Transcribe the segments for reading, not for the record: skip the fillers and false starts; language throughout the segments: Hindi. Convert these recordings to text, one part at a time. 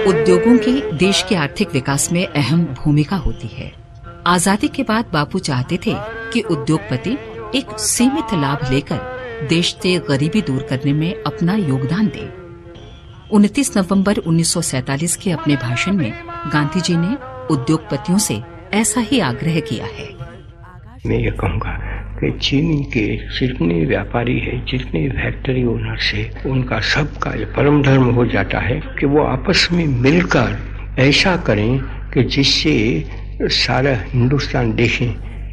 उद्योगों की देश के आर्थिक विकास में अहम भूमिका होती है। आजादी के बाद बापू चाहते थे कि उद्योगपति एक सीमित लाभ लेकर देश से गरीबी दूर करने में अपना योगदान दें। 29 नवंबर 1947 के अपने भाषण में गांधी जी ने उद्योगपतियों से ऐसा ही आग्रह किया है। मैं ये कहूँगा कि चीनी के जितने व्यापारी है, जितने फैक्ट्री ओनर्स है, उनका सबका ये परम धर्म हो जाता है कि वो आपस में मिलकर ऐसा करें कि जिससे सारा हिंदुस्तान देखे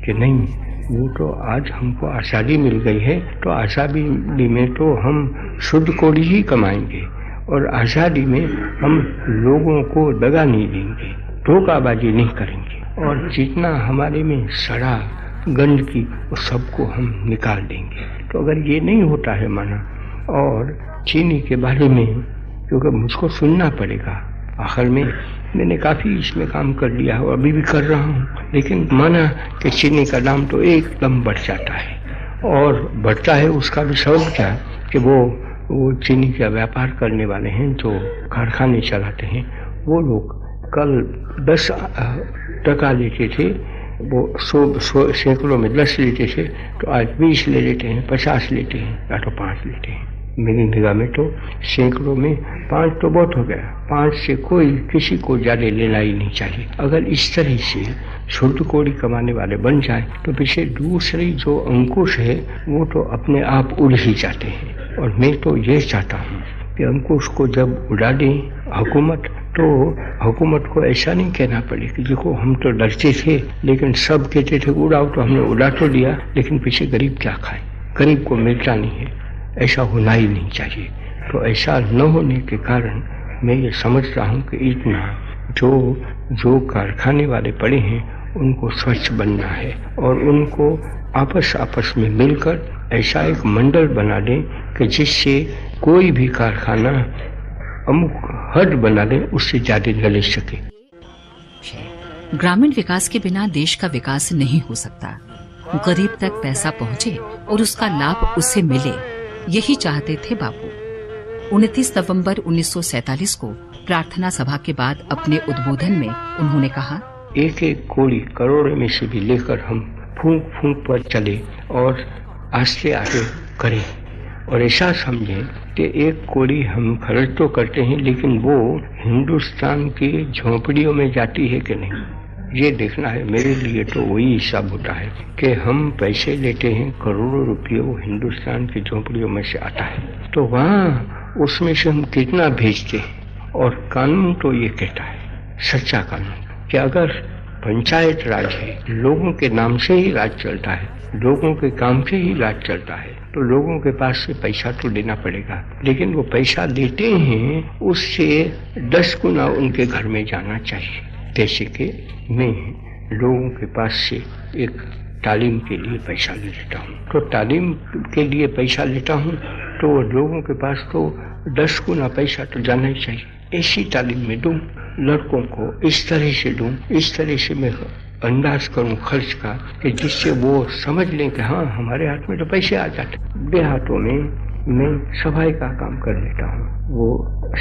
कि नहीं, वो तो आज हमको आज़ादी मिल गई है, तो आज़ादी में तो हम शुद्ध कोड़ी ही कमाएंगे और आज़ादी में हम लोगों को दगा नहीं देंगे, धोखाबाजी नहीं करेंगे और जितना हमारे में सड़ा गंदगी वो सबको हम निकाल देंगे। तो अगर ये नहीं होता है माना, और चीनी के बारे में क्योंकि मुझको सुनना पड़ेगा, आखिर में मैंने काफ़ी इसमें काम कर लिया है और अभी भी कर रहा हूँ, लेकिन माना कि चीनी का दाम तो एकदम बढ़ जाता है और बढ़ता है। उसका भी सबब क्या कि वो चीनी का व्यापार करने वाले हैं, जो कारखाने चलाते हैं, वो लोग कल 10% लेते थे, वो 100 सैकड़ों में 10 लेते थे, तो आज 20 ले लेते हैं, 50 लेते हैं या तो 5 लेते हैं। मेरी निगाह में तो सैकड़ों में 5 तो बहुत हो गया, 5 से कोई किसी को ज़्यादा लेना ही नहीं चाहिए। अगर इस तरह से शुद्ध कोड़ी कमाने वाले बन जाए तो पीछे दूसरी जो अंकुश है वो तो अपने आप उड़ ही जाते हैं। और मैं तो ये चाहता हूँ कि अंकुश को जब उड़ा दें हुकूमत, तो हुकूमत को ऐसा नहीं कहना पड़े कि देखो हम तो डरते थे, लेकिन सब कहते थे उड़ाओ, तो हमने उड़ा तो दिया, लेकिन पीछे गरीब क्या खाए, गरीब को मिलता नहीं है। ऐसा होना ही नहीं चाहिए। तो ऐसा न होने के कारण मैं ये समझता हूँ कि इतना जो कारखाने वाले पड़े हैं उनको स्वच्छ बनना है और उनको आपस में मिलकर ऐसा एक मंडल बना दें कि जिससे कोई भी कारखाना अमुक हद बना दे, उससे ज्यादा न ले सके। ग्रामीण विकास के बिना देश का विकास नहीं हो सकता। गरीब तक पैसा पहुंचे और उसका लाभ उसे मिले, यही चाहते थे बापू। 29 नवंबर 1947 को प्रार्थना सभा के बाद अपने उद्बोधन में उन्होंने कहा, एक एक कौड़ी करोड़ों में से भी लेकर हम फूंक फूंक पर चले और आस्ते आगे करें और ऐसा समझें कि एक कौड़ी हम खर्च तो करते हैं, लेकिन वो हिंदुस्तान की झोंपड़ियों में जाती है कि नहीं, ये देखना है। मेरे लिए तो वही हिसाब होता है कि हम पैसे लेते हैं, करोड़ों रुपये वो हिंदुस्तान की झोंपड़ियों में से आता है, तो वहाँ उसमें से हम कितना भेजते हैं। और कानून तो ये कहता है, सच्चा कानून, कि अगर पंचायत राज है, लोगों के नाम से ही राज चलता है, लोगों के काम से ही राज चलता है, तो लोगों के पास से पैसा तो देना पड़ेगा, लेकिन वो पैसा देते हैं उससे 10 गुना उनके घर में जाना चाहिए। जैसे कि मैं लोगों के पास से एक तालीम के लिए पैसा ले लेता हूँ, तो तालीम के लिए पैसा लेता हूँ तो लोगों के पास तो 10 गुना पैसा तो जाना ही चाहिए। ऐसी तालीम में दूँ, लड़कों को इस तरह से दूँ, इस तरह से मैं अंदाज करूं खर्च का कि जिससे वो समझ लें कि हाँ हमारे हाथ में तो पैसे आ जाते। देहातों में मैं सफाई का काम कर लेता हूँ, वो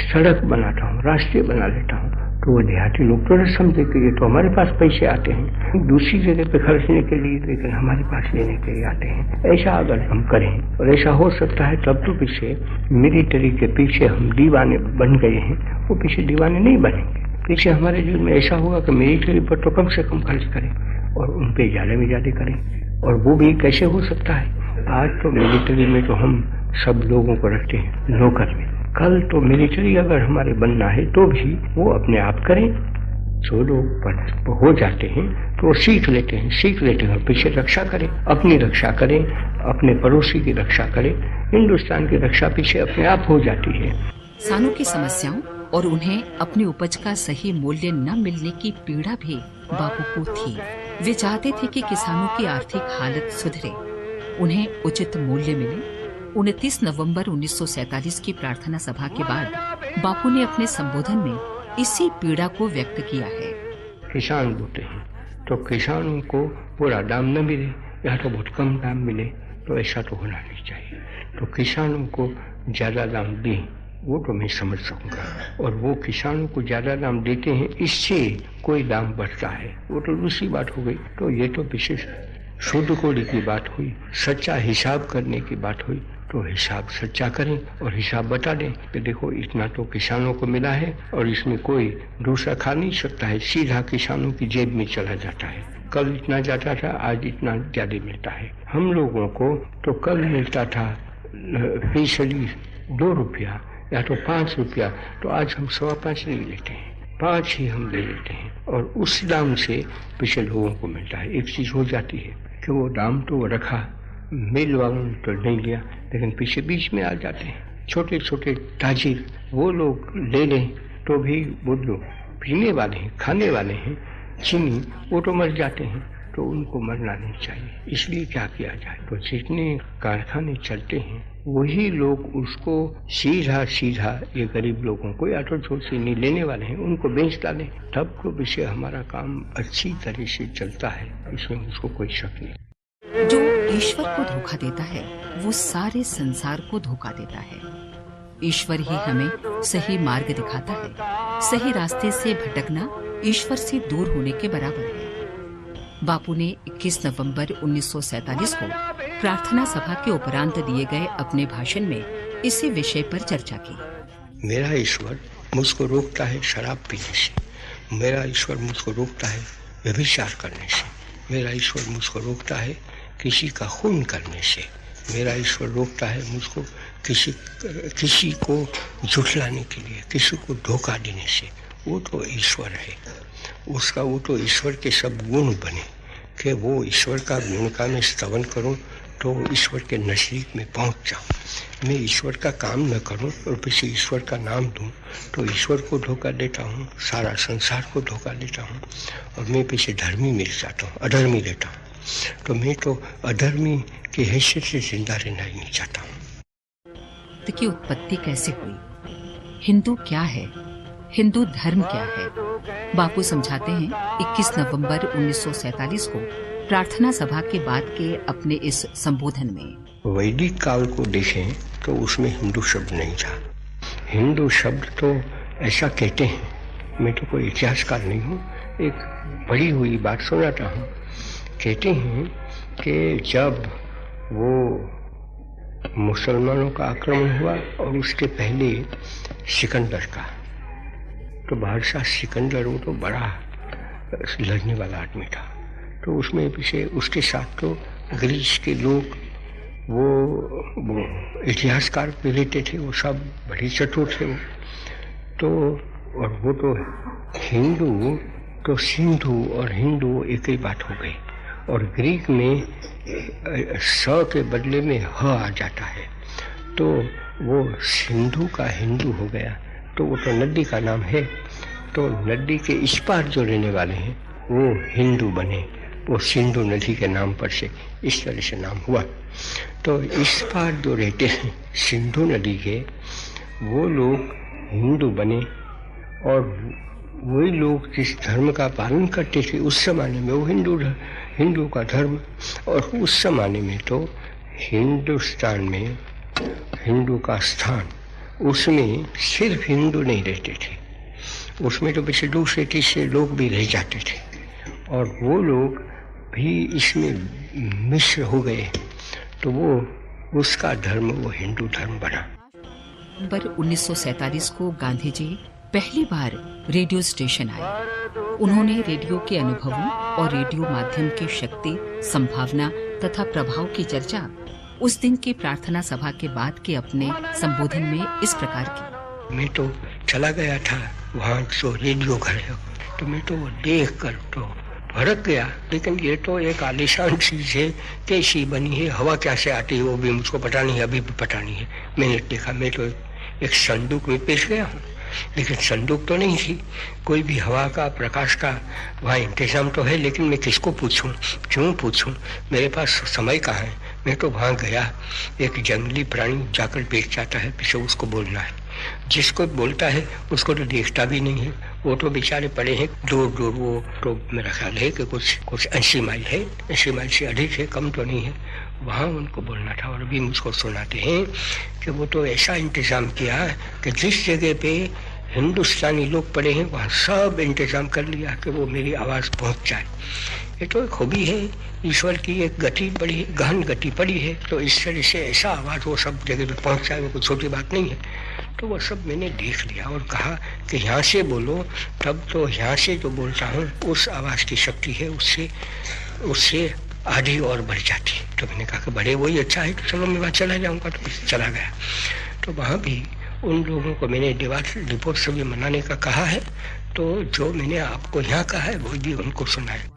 सड़क बनाता हूँ, रास्ते बना लेता हूँ, तो वो देहाती लोग तो न समझे कि ये तो हमारे पास पैसे आते हैं दूसरी जगह पे खर्चने के लिए, लेकिन हमारे पास लेने के लिए आते हैं। ऐसा अगर हम करें, और ऐसा हो सकता है, तब तो पीछे मिलिट्री के पीछे हम दीवाने बन गए हैं, वो पीछे दीवाने नहीं बनेंगे। पीछे हमारे जीवन में ऐसा होगा कि मिलिट्री पर तो कम से कम खर्च करें और उन पे ज़्यादा में ज़्यादा करें। और वो भी कैसे हो सकता है, आज तो मिलिट्री में तो हम सब लोगों को रखते हैं नौकर में, कल तो मिलिट्री अगर हमारे बनना है तो भी वो अपने आप करें। जो लोग हो जाते हैं तो वो सीख लेते हैं और पीछे रक्षा करें, अपनी रक्षा करें, अपने पड़ोसी की रक्षा करें, हिंदुस्तान की रक्षा पीछे अपने आप हो जाती है। किसानों की समस्याओं और उन्हें अपनी उपज का सही मूल्य न मिलने की पीड़ा भी बापू को थी। वे चाहते थे कि किसानों की आर्थिक हालत सुधरे, उन्हें उचित मूल्य मिले। 29 नवंबर 1947 की प्रार्थना सभा के बाद बापू ने अपने संबोधन में इसी पीड़ा को व्यक्त किया है। किसान बोते हैं तो किसानों को पूरा दाम न मिले या तो बहुत कम दाम मिले, तो ऐसा तो होना नहीं चाहिए। तो किसानों को ज्यादा दाम दें, वो तो मैं समझ सकूंगा। और वो किसानों को ज्यादा दाम देते हैं, इससे कोई दाम बढ़ता है, वो तो दूसरी बात हो गई। तो ये तो विशेष शुद्ध कोड़ी की बात हुई, सच्चा हिसाब करने की बात हुई। तो हिसाब सच्चा करें और हिसाब बता दें कि देखो इतना तो किसानों को मिला है और इसमें कोई दूसरा खा नहीं सकता है, सीधा किसानों की जेब में चला जाता है। कल इतना जाता था, आज इतना ज्यादा मिलता है। हम लोगों को तो कल मिलता था फीसदी 2 रुपया या तो 5 रुपया, तो आज हम 5.25 नहीं लेते हैं, 5 ही हम ले लेते हैं। और उस दाम से पिछले लोगों को मिलता है। एक चीज हो जाती है कि वो दाम तो रखा, मिल वालों ने तो नहीं लिया, लेकिन पीछे बीच में आ जाते हैं छोटे छोटे ताजिर, वो लोग ले लें तो भी वो लोग पीने वाले हैं, खाने वाले हैं चीनी, वो तो मर जाते हैं। तो उनको मरना नहीं चाहिए। इसलिए क्या किया जाए, तो जितने कारखाने चलते हैं वही लोग उसको सीधा सीधा ये गरीब लोगों को या तो जो चीनी लेने वाले हैं उनको बेच डालें, तब तो विषय हमारा काम अच्छी तरह से चलता है, इसमें उसको कोई शक नहीं। जो ईश्वर को धोखा देता है वो सारे संसार को धोखा देता है। ईश्वर ही हमें सही मार्ग दिखाता है। सही रास्ते से भटकना ईश्वर से दूर होने के बराबर है। बापू ने 21 नवंबर 1947 को प्रार्थना सभा के उपरांत दिए गए अपने भाषण में इसी विषय पर चर्चा की। मेरा ईश्वर मुझको रोकता है शराब पीने से, मेरा ईश्वर मुझको रोकता है व्यभिचार करने से, मेरा ईश्वर मुझको रोकता है किसी का खून करने से, मेरा ईश्वर रोकता है मुझको किसी को झुठलाने के लिए, किसी को धोखा देने से। वो तो ईश्वर है, उसका वो तो ईश्वर के सब गुण बने कि वो ईश्वर का गुण का मैं स्तवन करूं तो ईश्वर के नजदीक में पहुंच जाऊं। मैं ईश्वर का काम न करूं और पीछे ईश्वर का नाम दूं तो ईश्वर को धोखा देता हूं, सारा संसार को धोखा देता हूं और मैं पीछे धर्मी मिल जाता हूं, अधर्मी रहता हूं। तो मैं तो अधर्मी की हैसियत से जिंदा रहना ही नहीं चाहता हूं। तो की उत्पत्ति कैसे हुई, हिंदू क्या है, हिंदू धर्म क्या है, बापू समझाते हैं 21 नवंबर 1947 को प्रार्थना सभा के बाद के अपने इस संबोधन में। वैदिक काल को देखें तो उसमें हिंदू शब्द नहीं था। हिंदू शब्द तो ऐसा कहते हैं, मैं तो कोई इतिहासकार नहीं हूँ, एक पढ़ी हुई बात सुनाता हूँ। कहते हैं कि जब वो मुसलमानों का आक्रमण हुआ और उसके पहले सिकंदर का, तो बादशाह सिकंदर वो तो बड़ा लड़ने वाला आदमी था, तो उसमें पीछे उसके साथ तो ग्रीस के लोग वो इतिहासकार भी रहते थे, वो सब बड़े चतुर थे वो तो। और वो तो हिंदू तो सिंधु और हिंदू एक ही बात हो गई। और ग्रीक में स के बदले में ह आ जाता है, तो वो सिंधु का हिंदू हो गया। तो वो तो नदी का नाम है, तो नदी के इस पार जो रहने वाले हैं वो हिंदू बने, वो सिंधु नदी के नाम पर से इस तरह से नाम हुआ। तो इस पार जो रहते हैं सिंधु नदी के, वो लोग हिंदू बने। और वही लोग जिस धर्म का पालन करते थे उस जमाने में, वो हिंदू का धर्म। और उस जमाने में तो हिंदुस्तान में हिंदू का स्थान, उसमें सिर्फ हिंदू नहीं रहते थे, उसमें तो पीछे दूसरे तीसरे लोग भी रह जाते थे और वो लोग भी इसमें मिश्र हो गए, तो वो उसका धर्म वो हिंदू धर्म बना। नवंबर 1947 को गांधी जी पहली बार रेडियो स्टेशन आए। उन्होंने रेडियो के अनुभवों और रेडियो माध्यम की शक्ति, संभावना तथा प्रभाव की चर्चा उस दिन की प्रार्थना सभा के बाद के अपने संबोधन में इस प्रकार की। मैं तो चला गया था वहाँ जो रेडियो घर है, तो मैं तो देख कर तो भड़क गया। लेकिन ये तो एक आलीशान चीज है, कैसी बनी है, हवा कैसे आती है वो भी मुझको पता नहीं, अभी भी पता नहीं है। मैंने देखा, मैं तो एक संदूक में पेश गया हूँ, लेकिन संदूक तो नहीं थी, कोई भी हवा का प्रकाश का वहाँ इंतजाम तो है, लेकिन मैं किसको पूछूं, क्यों पूछूं, मेरे पास समय कहाँ है। मैं तो वहाँ गया, एक जंगली प्राणी जाकर बैठ जाता है, पीछे उसको बोलना है, जिसको बोलता है उसको तो देखता भी नहीं है, वो तो बेचारे पड़े हैं दूर दूर, वो तो मेरा ख्याल है कि कुछ 80 माइल है, 80 माइल से अधिक है, कम तो नहीं है। वहाँ उनको बोलना था। और अभी मुझको सुनाते हैं कि वो तो ऐसा इंतज़ाम किया कि जिस जगह पे हिंदुस्तानी लोग पड़े हैं वहाँ सब इंतज़ाम कर लिया कि वो मेरी आवाज़ पहुँच जाए। ये तो एक खूबी है, ईश्वर की एक गति बड़ी गहन गति पड़ी है, तो इस तरह से ऐसा आवाज़ वो सब जगह पे पहुँच जाए, वो कोई छोटी बात नहीं है। तो वो सब मैंने देख लिया और कहा कि यहाँ से बोलो, तब तो यहाँ से जो बोलता हूँ उस आवाज़ की शक्ति है, उससे आधी और बढ़ जाती है। तो मैंने कहा कि बड़े वही अच्छा है, तो चलो मैं वहाँ चला जाऊँगा। तो चला गया। तो वहाँ भी उन लोगों को मैंने दीपोत्सव भी मनाने का कहा है, तो जो मैंने आपको यहाँ कहा है वो भी उनको सुनाए।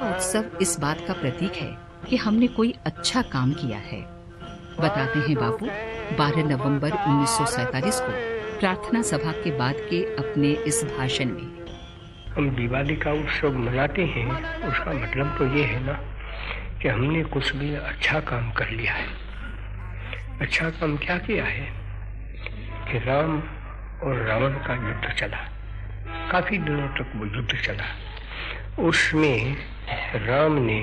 उत्सव इस बात का प्रतीक है कि हमने कोई अच्छा काम किया है। बताते हैं बापू 12 नवंबर 1947 को प्रार्थना सभा के बाद के अपने इस भाषण में, हम दिवाली का उत्सव मनाते हैं, उसका मतलब तो ये है ना कि हमने कुछ भी अच्छा काम कर लिया है। अच्छा काम क्या किया है कि राम और रावण का युद्ध चला, काफी दिनों तक वो युद्ध चला। उसमें राम ने,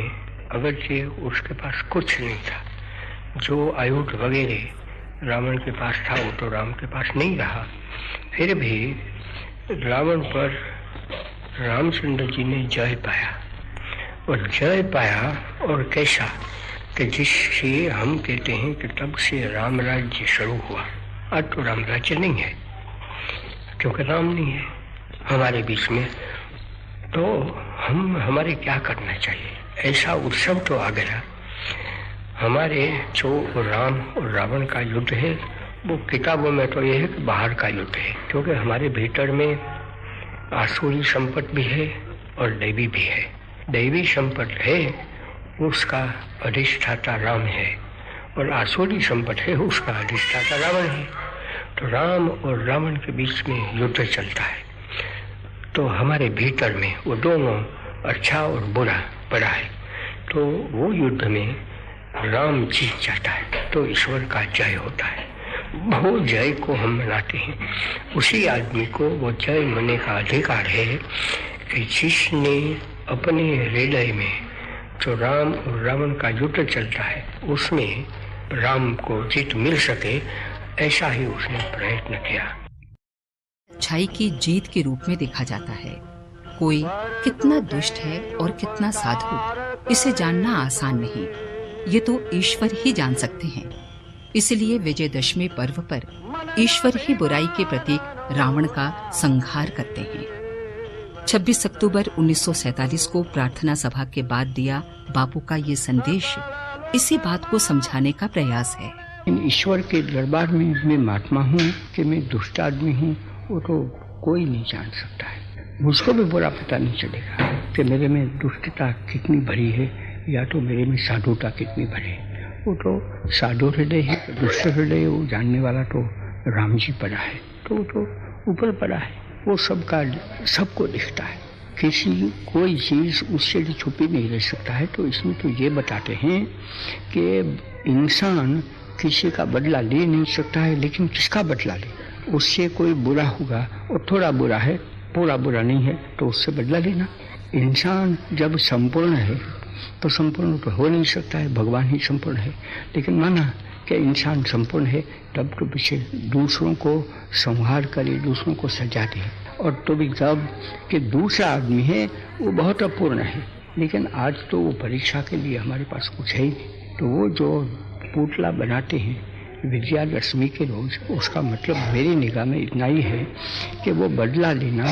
अगरचे उसके पास कुछ नहीं था, जो आयुध वगैरह रावण के पास था वो तो राम के पास नहीं रहा, फिर भी रावण पर रामचंद्र जी ने जय पाया। और जय पाया और कैसा कि जिससे हम कहते हैं कि तब से राम राज्य शुरू हुआ। आज तो राम राज्य नहीं है क्योंकि राम नहीं है हमारे बीच में, तो हमारे क्या करना चाहिए? ऐसा उत्सव तो आ गया। हमारे जो राम और रावण का युद्ध है वो किताबों में तो ये है कि बाहर का युद्ध है, क्योंकि हमारे भीतर में आसुरी संपत्ति भी है और दैवी भी है। दैवी संपत्ति है उसका अधिष्ठाता राम है और आसुरी संपत्ति है उसका अधिष्ठाता रावण है। तो राम और रावण के बीच में युद्ध चलता है, तो हमारे भीतर में वो दोनों अच्छा और बुरा पड़ा है। तो वो युद्ध में राम जीत जाता है तो ईश्वर का जय होता है। वो जय को हम मनाते हैं। उसी आदमी को वो जय मनाने का अधिकार है कि जिसने अपने हृदय में जो राम और रावण का युद्ध चलता है उसमें राम को जीत मिल सके, ऐसा ही उसने प्रयत्न किया। अच्छाई की जीत के रूप में देखा जाता है। कोई कितना दुष्ट है और कितना साधु, इसे जानना आसान नहीं, ये तो ईश्वर ही जान सकते हैं। इसलिए विजयदशमी पर्व पर ईश्वर ही बुराई के प्रतीक रावण का संहार करते हैं। 26 अक्टूबर 1947 को प्रार्थना सभा के बाद दिया बापू का ये संदेश इसी बात को समझाने का प्रयास है। ईश्वर के दरबार में मैं महात्मा हूँ कि मैं दुष्ट आदमी हूँ, वो तो कोई नहीं जान सकता है। मुझको भी बुरा पता नहीं चलेगा कि मेरे में दुष्टता कितनी भरी है या तो मेरे में साधुता कितनी भरी है। वो तो साधु हृदय है, दुष्ट हृदय वो जानने वाला तो राम जी पड़ा है, तो वो तो ऊपर पड़ा है, वो सबको दिखता है। कोई चीज उससे भी छुपी नहीं रह सकता है। तो इसमें तो ये बताते हैं कि इंसान किसी का बदला ले नहीं सकता है, लेकिन किसका बदला ले? उससे कोई बुरा होगा और थोड़ा बुरा है, पूरा बुरा नहीं है, तो उससे बदला लेना। इंसान जब संपूर्ण है तो संपूर्ण तो हो नहीं सकता है, भगवान ही संपूर्ण है। लेकिन माना कि इंसान संपूर्ण है तब तो पीछे दूसरों को संहार करे, दूसरों को सजा दे। और तो भी जब कि दूसरा आदमी है वो बहुत अपूर्ण है, लेकिन आज तो वो परीक्षा के लिए हमारे पास कुछ है ही नहीं। तो वो जो पुतला बनाते हैं विजयादशमी के रोज, उसका मतलब मेरी निगाह में इतना ही है कि वो बदला लेना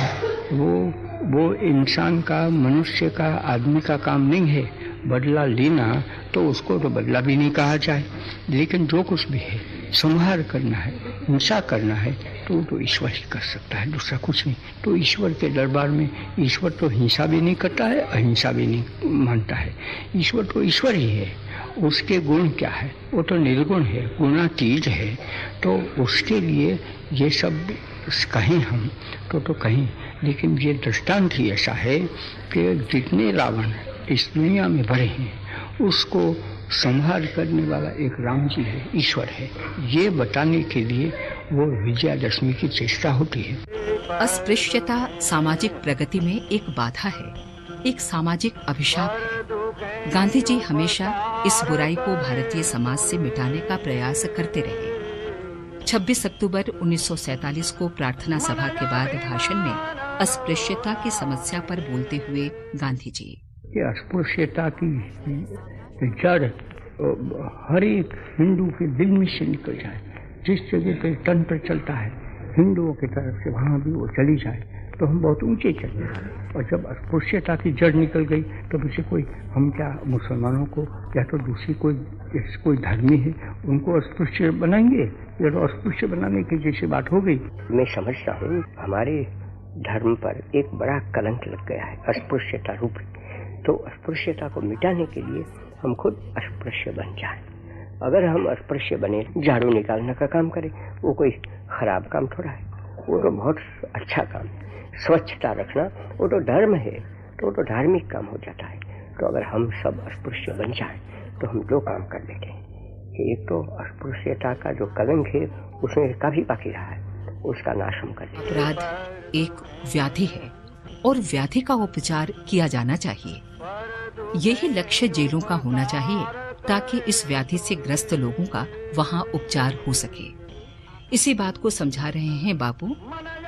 वो इंसान का, मनुष्य का, आदमी का काम नहीं है। बदला लेना तो उसको तो बदला भी नहीं कहा जाए, लेकिन जो कुछ भी है संहार करना है, हिंसा करना है, तो ईश्वर ही कर सकता है, दूसरा कुछ नहीं। तो ईश्वर के दरबार में ईश्वर तो हिंसा भी नहीं करता है, अहिंसा भी नहीं मानता है। ईश्वर तो ईश्वर ही है। उसके गुण क्या है? वो तो निर्गुण है, गुणातीत है। तो उसके लिए ये सब कहें हम तो कहें, लेकिन ये दृष्टांत ही ऐसा है कि जितने रावण इस दुनिया में भरे हैं उसको संहार करने वाला एक राम जी है, ईश्वर है, ये बताने के लिए वो विजयादशमी की चेष्टा होती है। अस्पृश्यता सामाजिक प्रगति में एक बाधा है, एक सामाजिक अभिशाप है। गांधी जी हमेशा इस बुराई को भारतीय समाज से मिटाने का प्रयास करते रहे। 26 अक्टूबर 1947 को प्रार्थना सभा के बाद भाषण में अस्पृश्यता की समस्या पर बोलते हुए गांधी जी, अस्पृश्यता की जड़ हर एक हिंदू के दिल में से निकल जाए, जिस जगह पे तन पर चलता है हिंदुओं की तरफ से वहाँ भी वो चली जाए तो हम बहुत ऊंचे चले जाए। और जब अस्पृश्यता की जड़ निकल गई तो वैसे कोई हम क्या मुसलमानों को या तो दूसरी कोई धर्मी है उनको अस्पृश्य बनाएंगे, या तो अस्पृश्य बनाने की जैसी बात हो गई। मैं समझता हूँ हमारे धर्म पर एक बड़ा कलंक लग गया है, अस्पृश्यता रूप। तो अस्पृश्यता को मिटाने के लिए हम खुद अस्पृश्य बन जाएं। अगर हम अस्पृश्य बने, झाड़ू निकालने का काम करें, वो कोई खराब काम थोड़ा है, वो तो बहुत अच्छा काम है। स्वच्छता रखना वो तो धर्म है, तो वो तो धार्मिक काम हो जाता है। तो अगर हम सब अस्पृश्य बन जाएं तो हम दो काम कर लेते हैं। एक तो अस्पृश्यता का जो कलंक है उसमें काफी बाकी रहा है, उसका नाश हम कर लेते हैं। अपराध एक व्याधि है और व्याधि का उपचार किया जाना चाहिए। यही लक्ष्य जेलों का होना चाहिए ताकि इस व्याधि से ग्रस्त लोगों का वहां उपचार हो सके। इसी बात को समझा रहे हैं बापू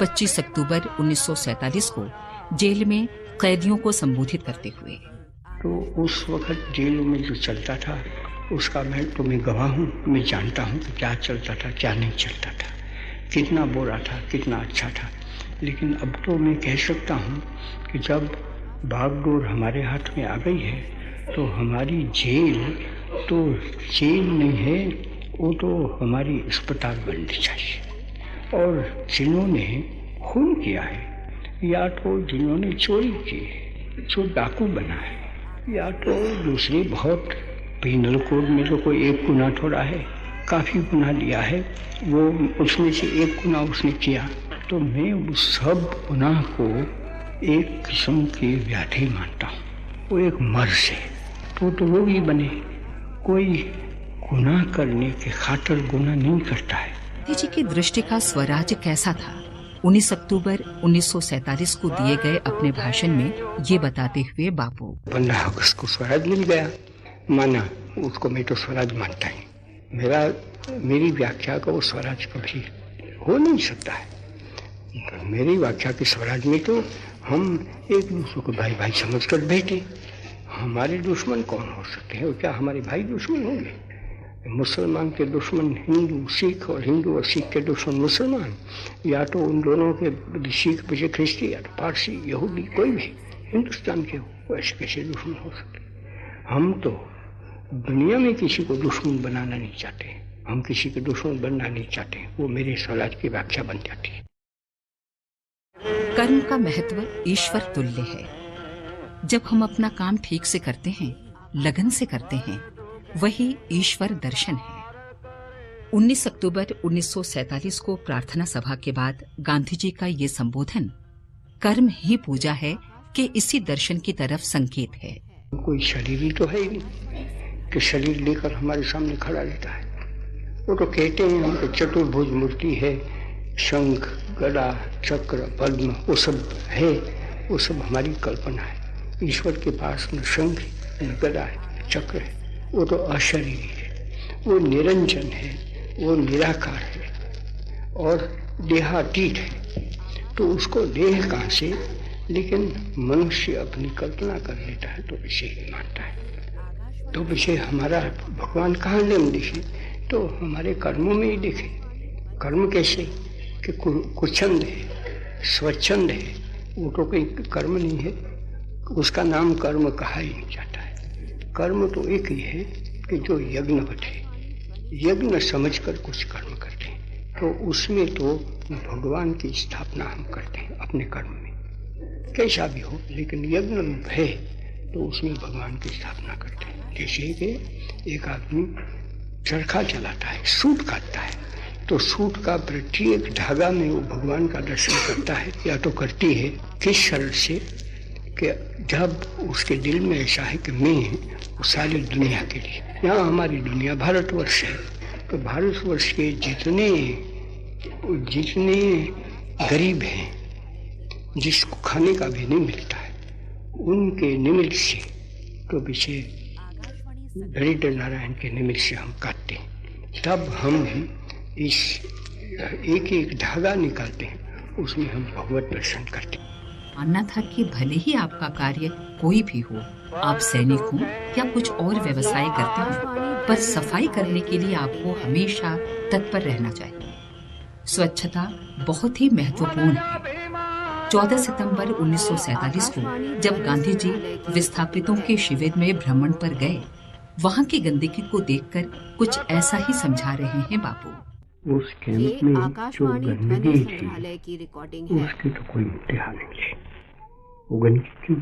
25 अक्टूबर 1947 को जेल में कैदियों को संबोधित करते हुए। तो उस वक्त जेल में जो चलता था उसका मैं तुम्हें गवाह हूँ, मैं जानता हूँ कि क्या चलता था क्या नहीं चलता था, कितना बुरा था कितना अच्छा था। लेकिन अब तो मैं कह सकता हूँ कि जब बागडोर हमारे हाथ में आ गई है तो हमारी जेल तो जेल नहीं है, वो तो हमारी अस्पताल बननी चाहिए। और जिन्होंने खून किया है या तो जिन्होंने चोरी की है, जो डाकू बना है, या तो दूसरी बहुत पीनल कोड में तो कोई एक गुनाह थोड़ा है, काफ़ी गुनाह लिया है, वो उसमें से एक गुनाह उसने किया, तो मैं उस सब गुनाह को एक किस्म की व्याधि मानता हूँ। वो एक मर्ज है, तो वो भी बने। कोई गुनाह करने के खातिर गुनाह नहीं करता है। गांधी जी की दृष्टि का स्वराज कैसा था? 19 अक्टूबर 1947 को दिए गए अपने भाषण में ये बताते हुए बापू, 15 अगस्त को स्वराज मिल गया, माना, उसको मैं तो स्वराज मानता ही। मेरी व्याख्या का वो स्वराज कभी हो नहीं सकता है। मेरी व्याख्या के स्वराज में तो हम एक दूसरे को भाई भाई समझ कर बैठे। हमारे दुश्मन कौन हो सकते हैं? क्या हमारे भाई दुश्मन होंगे? मुसलमान के दुश्मन हिंदू सिख और हिंदू और सिख के दुश्मन मुसलमान, या तो उन दोनों के सिख पीछे ख्रिस्ती या तो पारसी यहूदी, कोई भी हिंदुस्तान के हो, ऐसे कैसे दुश्मन हो सकते? हम तो दुनिया में किसी को दुश्मन बनाना नहीं चाहते, हम किसी के दुश्मन बनना नहीं चाहते। वो मेरे स्वराज की व्याख्या बन जाती है। कर्म का महत्व ईश्वर तुल्य है। जब हम अपना काम ठीक से करते हैं, लगन से करते हैं, वही ईश्वर दर्शन है। 19 अक्टूबर 1947 को प्रार्थना सभा के बाद गांधी जी का ये संबोधन कर्म ही पूजा है कि इसी दर्शन की तरफ संकेत है। कोई शरीर ही तो है ही नहीं कि शरीर लेकर हमारे सामने खड़ा रहता है। वो तो कहते हैं हमको चतुर्भुज मूर्ति है, शंख गदा चक्र पद्म वो सब है, वो सब हमारी कल्पना है। ईश्वर के पास न शंख न गदा है, चक्र है, वो तो अशरीरी है, वो निरंजन है, वो निराकार है और देहातीत है। तो उसको देह कहाँ से? लेकिन मनुष्य अपनी कल्पना कर लेता है तो इसे ही मानता है। तो इसे हमारा भगवान कहाँ ले दिखे? तो हमारे कर्मों में ही दिखे। कर्म कैसे? कि कुछंद है, स्वच्छंद है, वो तो कोई कर्म नहीं है, उसका नाम कर्म कहा ही नहीं जाता है। कर्म तो एक ही है कि जो यज्ञवत है, यज्ञ समझकर कुछ कर्म करते हैं, तो उसमें तो भगवान की स्थापना हम करते हैं अपने कर्म में, कैसा भी हो, लेकिन यज्ञ रूप है तो उसमें भगवान की स्थापना करते हैं। जैसे कि एक आदमी चरखा चलाता है, सूत काटता है, तो सूत का प्रत्येक धागा में वो भगवान का दर्शन करता है या तो करती है। किस शर्त से? कि जब उसके दिल में ऐसा है कि मैं वो सारी दुनिया के लिए यहाँ हमारी दुनिया भारतवर्ष है, तो भारतवर्ष के जितने गरीब हैं, जिसको खाने का भी नहीं मिलता है, उनके निमित्त से तो पीछे दरिद्र नारायण के निमित्त से हम काटते हैं, तब हम इस एक एक धागा निकालते हैं, उसमें हम भगवत दर्शन करते हैं। मानना था कि भले ही आपका कार्य कोई भी हो, आप सैनिक हो या कुछ और व्यवसाय करते हो, पर सफाई करने के लिए आपको हमेशा तत्पर रहना चाहिए। स्वच्छता बहुत ही महत्वपूर्ण है। 14 सितंबर 1947 को जब गांधी जी विस्थापितों के शिविर में भ्रमण पर गए, वहां की गंदगी को देखकर कुछ ऐसा ही समझा रहे हैं बापू। उस कैंप में जो गंदगी थी, उसकी तो कोई इंतहा नहीं है। वो गंदगी क्यों?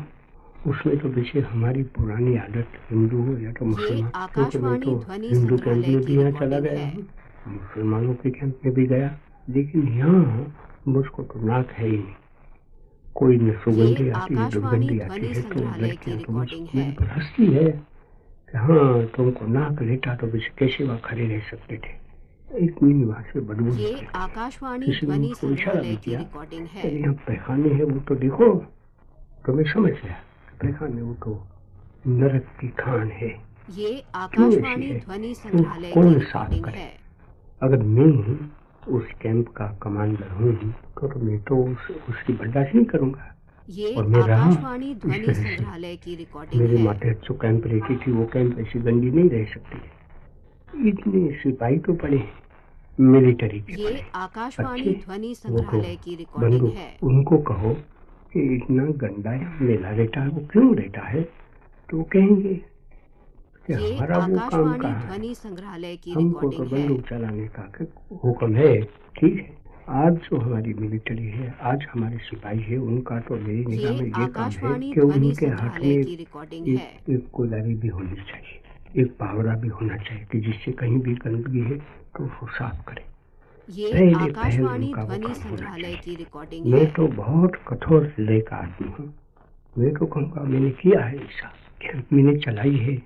उसमें तो पीछे हमारी पुरानी आदत, हिंदू हो या तो मुसलमान, क्योंकि मैं तो हिंदू कैंप में भी यहाँ चला गया हूँ, मुसलमानों के कैंप में भी गया, लेकिन यहाँ मुझको तो नाक है ही नहीं। कोई न सुगंधी आती है, दुर्गंधी आती है, तो लड़कियाँ तो मुझ पर हंसती है कि हाँ तुमको नाक लेटा तो पीछे कैसे वहाँ खड़े रह सकते थे। एक मिनट वहाँ से बदबू किसी ने मुझको इशारा भी किया, यहाँ पैखाने है वो तो देखो, तो मैं समझ गया पैखाने वो तो नरक की खान है। ये आकाशवाणी ध्वनि संग्रहालय कौन साफ करे? अगर मैं उस कैंप का कमांडर हूँ तो मैं तो उसकी बर्दाश्त नहीं करूँगा। ये और मैं आकाशवाणी ध्वनि संग्रहालय की रिकॉर्डिंग मेरे है। माथे जो कैंप रहती थी, वो कैंप ऐसी गंदी नहीं रह सकती। इतने सिपाही तो पड़े मिलिट्री के, ये आकाशवाणी ध्वनि संग्रहालय की रिकॉर्डिंग है। उनको कहो कि इतना गंदा मेला रहता है, वो क्यों रहता है? तो कहेंगे कि ये हमारा वो काम आकाशवाणी कहाँ है, ध्वनि संग्रहालय की हमको तो रिकॉर्डिंग है। बंदूक चलाने का हुक्म है। ठीक है, आज जो हमारी मिलिट्री है, आज हमारे सिपाही है, उनका तो मेरी निगाह में ये ये काम है आकाशवाणी कि ध्वनि उनके हाथ संग्रहालय में की रिकॉर्डिंग है। एक कोदारी भी होनी चाहिए, एक पावड़ा भी होना चाहिए कि जिससे कहीं भी गंदगी है तो उसको साफ करे। ये पहले आकाशवाणी उनका वो ध्वनि काम होना संग्रहालय चाहिए। की रिकॉर्डिंग मैं है। तो बहुत कठोर हृदय का आदमी हूँ। मैं तो कहूँगा मैंने किया है ऐसा, कैंप मैंने चलाई है।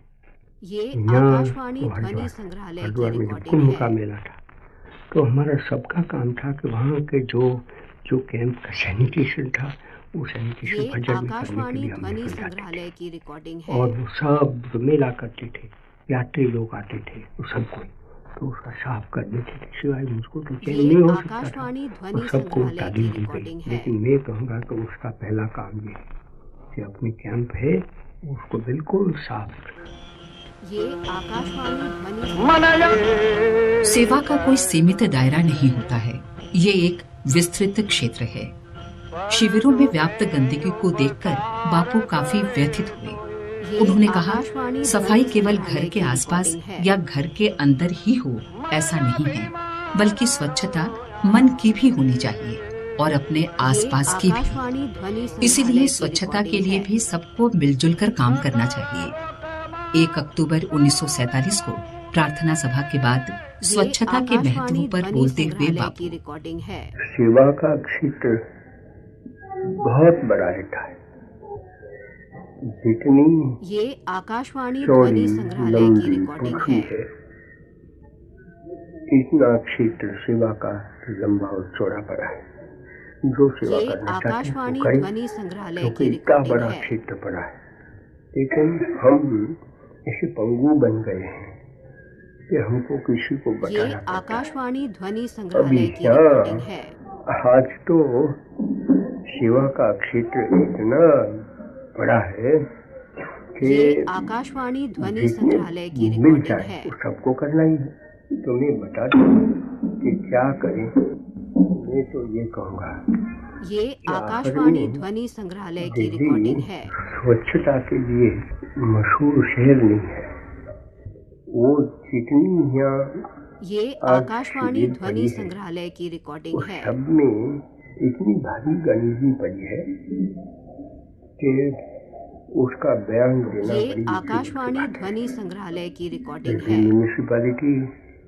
ये यहाँ आकाशवाणी तो ध्वनि संग्रहालय की हरिद्वार में जब रिकॉर्डिंग कुंभ का है। मेला था, तो हमारा सबका काम था कि वहाँ के जो कैंप का सैनिटेशन था, वो सैनिटेशन ये भजन में करने के आकाशवाणी लिए हम ध्वनि निकल जाते संग्रहालय की रिकॉर्डिंग थे। है। और वो सब मेला करते थे, यात्री लोग आते थे, वो सबको तो उसका साफ कर देते थे। सिवाय मुझको तो चैन ये नहीं हो सकता था, आकाशवाणी और ध्वनि सबको संग्रहालय तालीम की दी गई। रिकॉर्डिंग है। लेकिन मैं कहूँगा कि उसका पहला काम ये है कि अपनी कैंप है उसको बिल्कुल साफ रखना। ये आकाशवाणी ध्वनि सेवा का कोई सीमित दायरा नहीं होता है, ये एक विस्तृत क्षेत्र है। शिविरों में व्याप्त गंदगी को देखकर बापू काफी व्यथित हुए। उन्होंने कहा, सफाई केवल घर के आसपास या घर के अंदर ही हो ऐसा नहीं है, बल्कि स्वच्छता मन की भी होनी चाहिए और अपने आसपास की भी। इसीलिए स्वच्छता के लिए भी सबको मिलजुल कर काम करना चाहिए। 1 अक्टूबर 1947 को प्रार्थना सभा के बाद स्वच्छता के महत्व पर बोलते हुए बापू, सेवा का क्षेत्र बहुत बड़ा रहता है। जितनी ये आकाशवाणी चौड़ी ध्वनि संग्रहालय की लंबी रिकॉर्डिंग पृथ्वी है। है, इतना क्षेत्र सेवा का लंबा और चौड़ा पड़ा है। जो सेवा ये करना चाहते हैं आकाशवाणी वो करें, ध्वनि संग्रहालय क्योंकि की इतना रिकॉर्डिंग बड़ा है। क्षेत्र पड़ा है। लेकिन हम ऐसे पंगु बन गए हैं कि हमको किसी को ये बताना पड़ता है। आकाशवाणी ध्वनि अभी संग्रहालय की रिकॉर्डिंग है। आज तो सेवा का क्षेत्र इतना बड़ा है कि ये आकाशवाणी ध्वनि जितने संग्रहालय की मिल रिकॉर्डिंग जाए है। वो सबको करना ही है। तो मैं बता दूं कि क्या करें। मैं तो ये कहूँगा, ये आकाशवाणी ध्वनि संग्रहालय की दिल्ली रिकॉर्डिंग है। स्वच्छता के लिए मशहूर शहर नहीं है। वो जितनी यहाँ ये आज आकाशवाणी शिविर ध्वनि पड़ी है, संग्रहालय की रिकॉर्डिंग उस है। सब में इतनी भारी गंदगी पड़ी है कि उसका बयान देना ये बड़ी आकाशवाणी मुश्किल बात है। ध्वनि संग्रहालय की रिकॉर्डिंग दिल्ली है। म्यूनिसिपैलिटी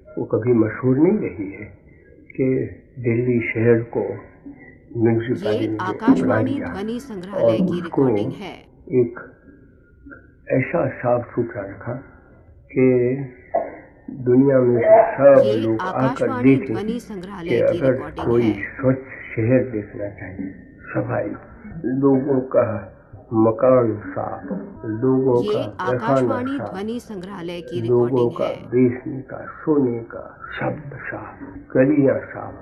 वो कभी मशहूर नहीं रही है कि दिल्ली शहर को म्यूनिसिपैलिटी ये ने आकाशवाणी अपना लिया ध्वनि संग्रहालय और की उसको रिकॉर्डिंग है। एक ऐसा साफ सुथरा रखा कि दुनिया में सब ये लोग आकर आकाशवाणी देखें ध्वनि कि संग्रहालय की अगर रिकॉर्डिंग कोई है। स्वच्छ शहर देखना चाहिए, सफाई, लोगों का मकान साफ, लोगों ये का पैखाना आकाशवाणी साफ, ध्वनि संग्रहालय की लोगों रिकॉर्डिंग का है। बेचने का, सोने का शब्द साफ, गलियां साफ,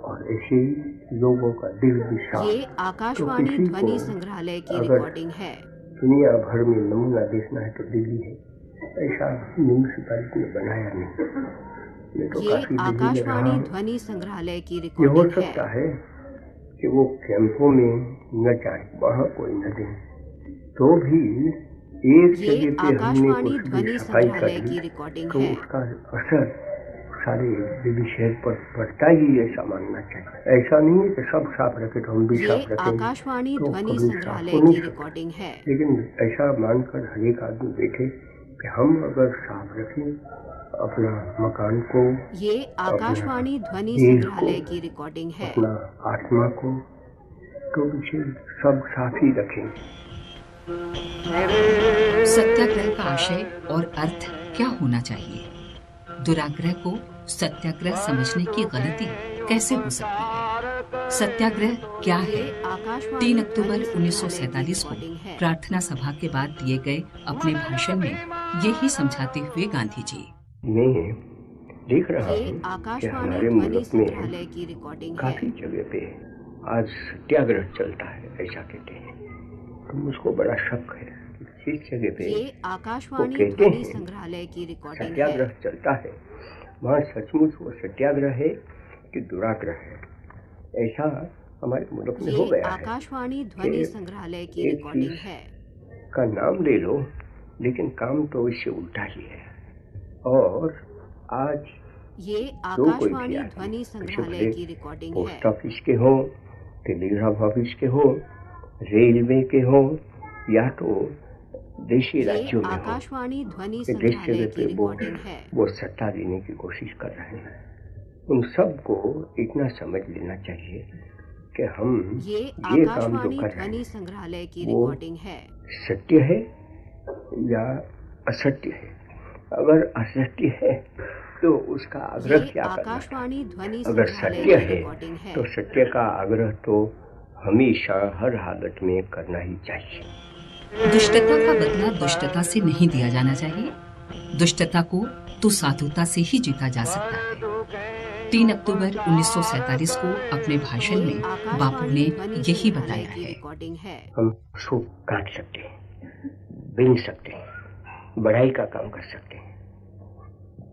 और ऐसे ही लोगों का दिल भी साफ। ये तो आकाशवाणी किसी ध्वनि को संग्रहालय की अगर रिकॉर्डिंग है। दुनिया भर में नमूना देखना है तो दिल्ली है। ऐसा म्यूनिसिपैलिटी ने बनाया नहीं। मैं तो ये काफी दिल्ली में रहा आकाशवाणी हूँ। ध्वनि संग्रहालय की ये हो रिकॉर्डिंग है। सकता है कि वो कैंपों में न जाए, वहाँ कोई न दे, तो भी एक ये जगह पे हमने आकाशवाणी कुछ भी ध्वनि सफाई संग्रहालय कर की ली रिकॉर्डिंग तो है। उसका असर सारे दिल्ली शहर पर पड़ता ही, ऐसा मानना चाहिए। ऐसा नहीं है कि सब साफ रखे तो हम भी ये साफ रखेंगे, आकाशवाणी तो ध्वनि कभी साफ संग्रहालय हो नहीं की सकता। रिकॉर्डिंग है। लेकिन ऐसा मानकर हर एक आदमी बैठे कि हम अगर साफ रखें अपना मकान को, ये आकाशवाणी ध्वनि देश संग्रहालय को, की रिकॉर्डिंग है। अपना आत्मा को, तो पीछे सब साफ ही रखें। सत्याग्रह का आशय और अर्थ क्या होना चाहिए? दुराग्रह को सत्याग्रह समझने की गलती कैसे हो सकती है? सत्याग्रह क्या है? 3 अक्टूबर 1947 को प्रार्थना सभा के बाद दिए गए अपने भाषण में यही समझाते हुए गांधी जी, मैं देख रहा ये हूँ कि आकाशवाणी हमारे ध्वनि मुल्क संग्रहालय में की रिकॉर्डिंग है। काफी जगह पे आज सत्याग्रह चलता है, ऐसा कहते हैं। तो मुझको बड़ा शक है कि जिस जगह पे ये वो आकाशवाणी कहते ध्वनि हैं संग्रहालय की रिकॉर्डिंग है। सत्याग्रह चलता है, वहाँ सचमुच वो सत्याग्रह है कि दुराग्रह है, ऐसा हमारे मुल्क में हो ये गया है आकाशवाणी ध्वनि कि संग्रहालय की एक रिकॉर्डिंग चीज है। का नाम ले लो लेकिन काम तो इससे उल्टा ही है। और आज ये जो कोई भी आकाशवाणी आदमी, ध्वनि जैसे संग्रहालय भले की रिकॉर्डिंग है। पोस्ट ऑफिस के हो, टेलीग्राफ ऑफिस के हो, रेलवे के हो, या तो देशी ये राज्यों में हो, आकाशवाणी ध्वनि कि जिस संग्रहालय जगह की पे रिकॉर्डिंग है। वो सत्ता देने की कोशिश कर रहे हैं, उन सबको इतना समझ लेना चाहिए कि हम ये काम जो आकाशवाणी कर रहे ध्वनि हैं संग्रहालय की वो रिकॉर्डिंग है। सत्य है या असत्य है। अगर असत्य है तो उसका आग्रह ये क्या करना था? आकाशवाणी ध्वनि अगर संग्रहालय सत्य की है रिकॉर्डिंग है। तो सत्य का आग्रह तो हमेशा हर हालत में करना ही चाहिए। दुष्टता का बदला दुष्टता से नहीं दिया जाना चाहिए। दुष्टता को तो साधुता से ही जीता जा सकता है। 3 अक्टूबर 1947 को अपने भाषण ये में बापू आकाशवाणी ने ध्वनि यही संग्रहालय बताया की है। रिकॉर्डिंग है। हम उसको काट सकते हैं, बिन सकते हैं, बढ़ाई का काम कर सकते हैं,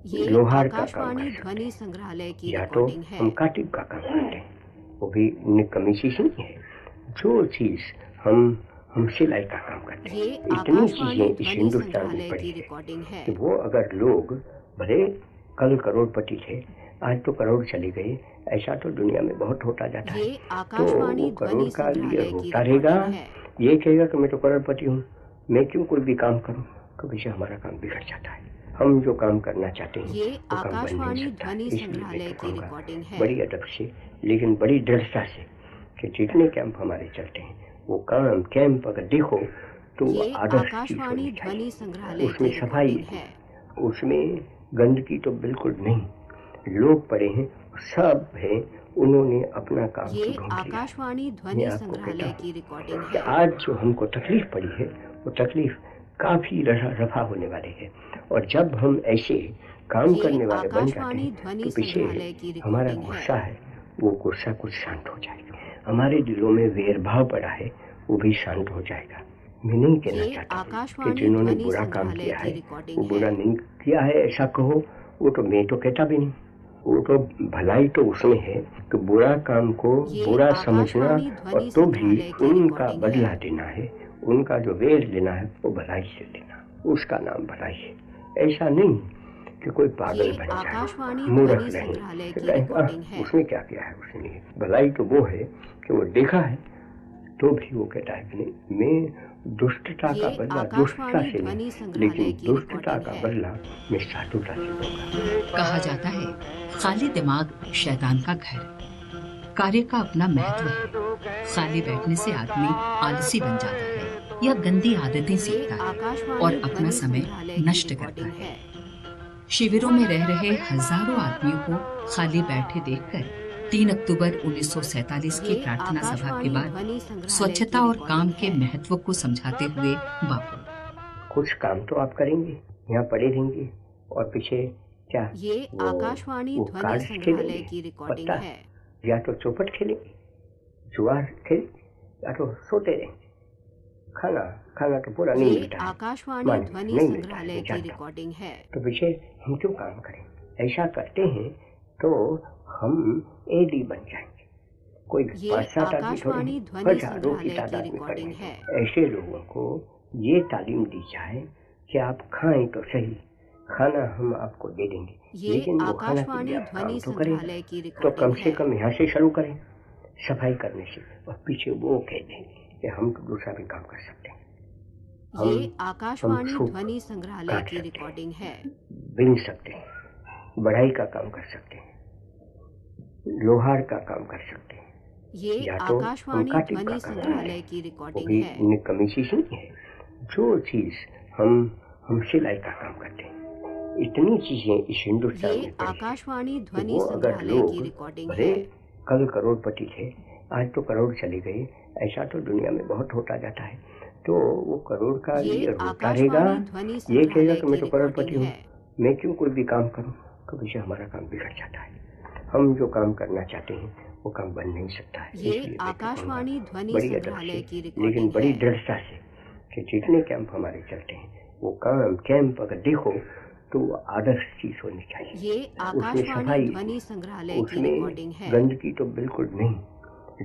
ये लोहार का काम आकाशवाणी कर सकते ध्वनि हैं, संग्रहालय की या तो रिकॉर्डिंग है। हम काटिब का काम करते हैं, वो भी निकम्मी चीज नहीं है। जो चीज हम सिलाई का काम करते हैं, ये इतनी आकाशवाणी चीजें इस ध्वनि हिंदुस्तान में संग्रहालय पड़ी की है रिकॉर्डिंग है। कि वो अगर लोग भले कल करोड़पति थे, आज तो करोड़ चले गए, ऐसा तो दुनिया में बहुत होता जाता है। ये तो आकाशवाणी वो करोड़ ध्वनि का लिए संग्रहालय की रोता रहेगा, रिकॉर्डिंग है। ये कहेगा कि मैं तो करोड़पति हूँ, मैं क्यों कोई भी काम करूँ, तो पीछे हमारा काम बिगड़ जाता है। हम जो काम करना चाहते हैं ये वो काम बन आकाशवाणी नहीं सकता। ध्वनि इसलिए संग्रहालय मैं तो की कहूँगा रिकॉर्डिंग है। बड़ी अदब से लेकिन बड़ी दृढ़ता से कि जितने कैंप हमारे चलते हैं वो काम कैंप अगर देखो तो ये आदर्श चीज आकाशवाणी होनी ध्वनि चाहिए। संग्रहालय उसमें की सफाई रिकॉर्डिंग है। उसमें गंदगी तो बिल्कुल नहीं। लोग पड़े हैं, सब हैं, उन्होंने अपना काम ये तो ढूंढ लिया। आकाशवाणी मैं ध्वनि आपको संग्रहालय कहता की हूँ रिकॉर्डिंग कि है। आज जो हमको तकलीफ पड़ी है वो तकलीफ काफी रफा होने वाले है, और जब हम ऐसे काम ये करने वाले बन जाते आकाशवाणी हैं ध्वनि तो पीछे संग्रहालय की हमारा रिकॉर्डिंग है। गुस्सा है, वो गुस्सा कुछ शांत हो जाएगा। हमारे दिलों में वैर भाव पड़ा है, वो भी शांत हो जाएगा। मैं नहीं कहना ये चाहता कि आकाशवाणी जिन्होंने ध्वनि बुरा काम संग्रहालय किया की है रिकॉर्डिंग वो है। बुरा नहीं किया है ऐसा कहो, वो तो मैं तो कहता भी नहीं। वो तो भलाई तो उसमें है कि बुरा काम को ये बुरा समझना आकाशवाणी और ध्वनि तो भी संग्रहालय की उनका रिकॉर्डिंग बदला है। देना है, उनका जो वेर लेना है वो भलाई से लेना, उसका नाम भलाई है। ऐसा नहीं कि कोई पागल ये बन जाए, आकाशवाणी मूर्ख ध्वनि नहीं संग्रहालय कि की कहें, रिकॉर्डिंग है। उसने क्या किया है, उसने भलाई तो वो है कि वो देखा है तो भी वो कहता है कि नहीं, मैं दुष्टता का ये बदला दुष्टता आकाशवाणी से ध्वनि नहीं, संग्रहालय लेकिन की दुष्टता रिकॉर्डिंग का है। बदला मैं साधुता से लूंगा। कहा जाता है खाली दिमाग शैतान का घर। कार्य का अपना महत्व है। खाली बैठने से आदमी आलसी बन जाता है या गंदी आदतें ये सीखता है आकाशवाणी और अपना ध्वनि समय संग्रहालय की नष्ट करता रिकॉर्डिंग है। है। शिविरों में रह रहे हजारों आदमियों को खाली बैठे देखकर 3 अक्टूबर 1947 की प्रार्थना सभा के बाद स्वच्छता और काम के महत्व को समझाते हुए बापू, कुछ काम तो आप करेंगे, यहाँ पड़े रहेंगे और पीछे क्या ये आकाशवाणी ध्वनि संग्रहालय की रिकॉर्डिंग है। या तो चौपट खेलेंगे, जुआ खेलेंगे, या तो सोते रहेंगे। खाना तो पूरा नहीं मिलता है। आकाशवाणी ध्वनि संग्रहालय की रिकॉर्डिंग है। तो पीछे हम क्यों काम करें? ऐसा करते हैं तो हम एडी बन जाएंगे। कोई 5-7 आदमी थोड़ी, हजारों की तादाद में करेंगे। ऐसे लोगों को ये तालीम दी जाए कि आप खाएं तो सही, खाना हम आपको दे देंगे, लेकिन वो खाना के लिए आप काम तो करें। तो कम से कम यहाँ से शुरू करें, सफाई करने से, और पीछे वो कह दें कि हम तो दूसरा भी काम कर सकते हैं। ये आकाशवाणी ध्वनि संग्रहालय की रिकॉर्डिंग है। बिन सकते हैं, बढ़ाई का काम कर सकते हैं, लोहार का काम कर सकते हैं। ये आकाशवाणी ध्वनि संग्रहालय की रिकॉर्डिंग है। निकम्मी चीज नहीं है। जो चीज हम सिलाई का काम करते हैं, इतनी चीजें इस हिंदुस्तान में पड़ी आकाशवाणी ध्वनि संग्रहालय की रिकॉर्डिंग है। कल करोड़पति थे, आज तो करोड़ चले गए। ऐसा तो दुनिया में बहुत होता जाता है। तो वो करोड़ का ये रोता रहेगा, ये कहेगा कि मैं तो करोड़पति हूँ, मैं क्यों कोई भी काम करूँ? तो पीछे हमारा काम बिगड़ जाता है। हम जो काम करना चाहते हैं वो काम बन नहीं सकता है। ये आकाशवाणी ध्वनि संग्रहालय की रिकॉर्डिंग, लेकिन बड़ी दृढ़ता से कि जितने कैंप हमारे चलते हैं वो काम कैंप अगर देखो तो आदर्श चीज होनी चाहिए। ये आकाशवाणी ध्वनि संग्रहालय की रिकॉर्डिंग है। गंदगी तो बिल्कुल नहीं।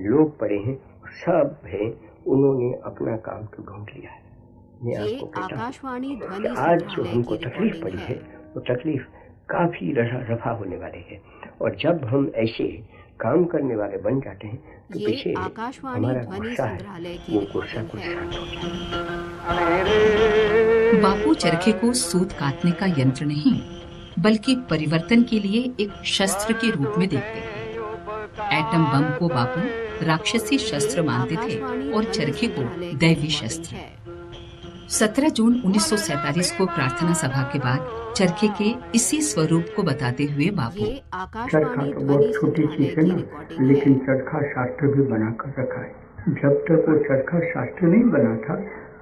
लोग पड़े हैं, सब है, उन्होंने अपना काम तो ढूंढ लिया है। मैं आपको कहता हूँ आज जो हमको तकलीफ पड़ी है वो तकलीफ काफी रफा होने वाली है। और जब हम ऐसे काम करने वाले बन जाते हैं तो पीछे हमारा गुस्सा है, वो गुस्सा कुछ शांत हो जाता है। बापू चरखे को सूत काटने का यंत्र नहीं बल्कि परिवर्तन के लिए एक शस्त्र के रूप में देखते हैं। एटम बम को बापू राक्षसी शस्त्र मानते थे और चरखे को दैवी शस्त्र। 17 जून 1947 को प्रार्थना सभा के बाद चरखे के इसी स्वरूप को बताते हुए बापू, चरखा तो बहुत छोटी चीज है ना, लेकिन चरखा शास्त्र भी बनाकर रखा है। जब तक वो चरखा शास्त्र नहीं बना था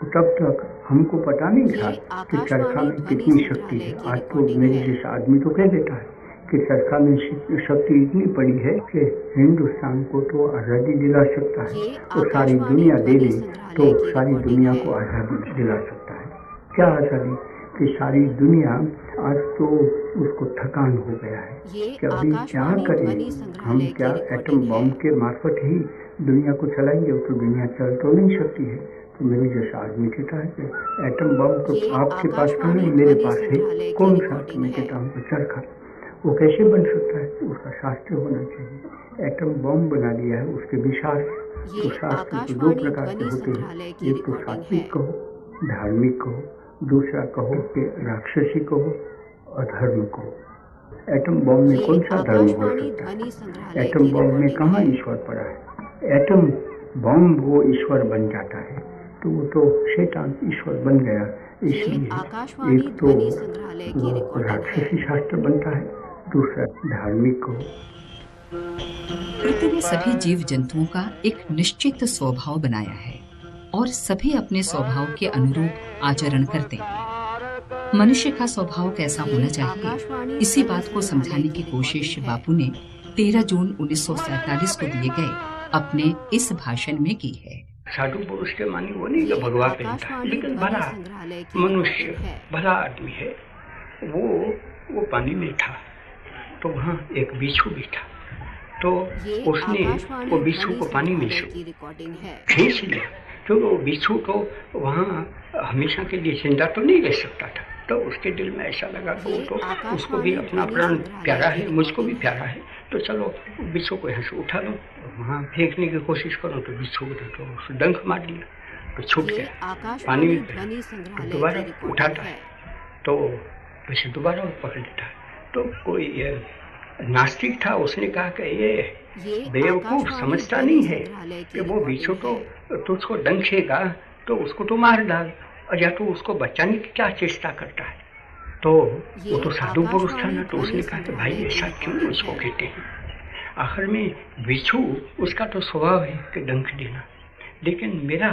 तब तक हमको पता नहीं था कि चरखा में कितनी शक्ति है। आज तो मेरे जैसा आदमी तो कह देता है कि चरखा में शक्ति इतनी बड़ी है कि हिंदुस्तान को तो आज़ादी दिला सकता है। तो सारी दुनिया दे दे तो सारी दुनिया को आज़ादी दिला सकता है। क्या आज़ादी कि सारी दुनिया आज तो उसको थकान हो गया है कि अभी क्या करें हम, क्या एटम बम के मार्फत ही दुनिया को चलाएंगे? तो दुनिया चल तो नहीं सकती है। तो मेरे जैसा आदमी कहता है कि एटम बम तो आपके पास तो नहीं, मेरे पास है। कौन सा? तो मैं कहता हूँ चरखा। वो कैसे बन सकता है? उसका शास्त्र होना चाहिए। एटम बम बना दिया है, उसके भी शास्त्र। तो शास्त्र तो 2 प्रकार के होते हैं, एक तो सात्विक कहो, धार्मिक कहो, दूसरा कहो कि राक्षसी कहो, अधर्म कहो। एटम बम में कौन सा धर्म हो सकता है? एटम बम में कहाँ ईश्वर पड़ा है? एटम बम वो ईश्वर बन जाता है तो वो तो शैतान ईश्वर बन गया। इसलिए एक तो वो राक्षसी शास्त्र बनता है, दूसरा धार्मिक कहो। प्रकृति ने सभी जीव जंतुओं का एक निश्चित स्वभाव बनाया है और सभी अपने स्वभाव के अनुरूप आचरण करते हैं। मनुष्य का स्वभाव कैसा होना चाहिए, इसी बात को समझाने की कोशिश बापू ने 13 जून 1947 को दिए गए अपने इस भाषण में की है। साधु पुरुष के मानी वो नहीं जो भगवान कहता है, लेकिन भला मनुष्य, भला आदमी है। वो पानी में था तो वहाँ एक बिच्छू भी था, तो उसने वो बिच्छू को पानी में से खींच लिया। तो वो बिच्छू तो वहाँ हमेशा के लिए जिंदा तो नहीं रह सकता था। तो उसके दिल में ऐसा लगा कि वो तो उसको भी अपना प्राण प्यारा है, मुझको भी प्यारा है, तो चलो बिच्छू को यहाँ से उठा लो, वहाँ फेंकने की कोशिश करो। तो बिच्छू को तो उसे डंक मार दिया तो छूट गया पानी में। तो दोबारा उठाता है तो वैसे दोबारा पकड़ लेता है। तो कोई नास्तिक था, उसने कहा कि ये बेवकूफ समझता नहीं है कि वो बिच्छू तो उसको डंकेगा तो उसको तो मार डाल, और या तो उसको बचाने की क्या चेष्टा करता है। तो वो तो साधु पुरुष था ना, तो उसने कहा कि भाई ऐसा क्यों उसको कहते हैं। आखिर में बिच्छू उसका तो स्वभाव है कि डंक देना, लेकिन मेरा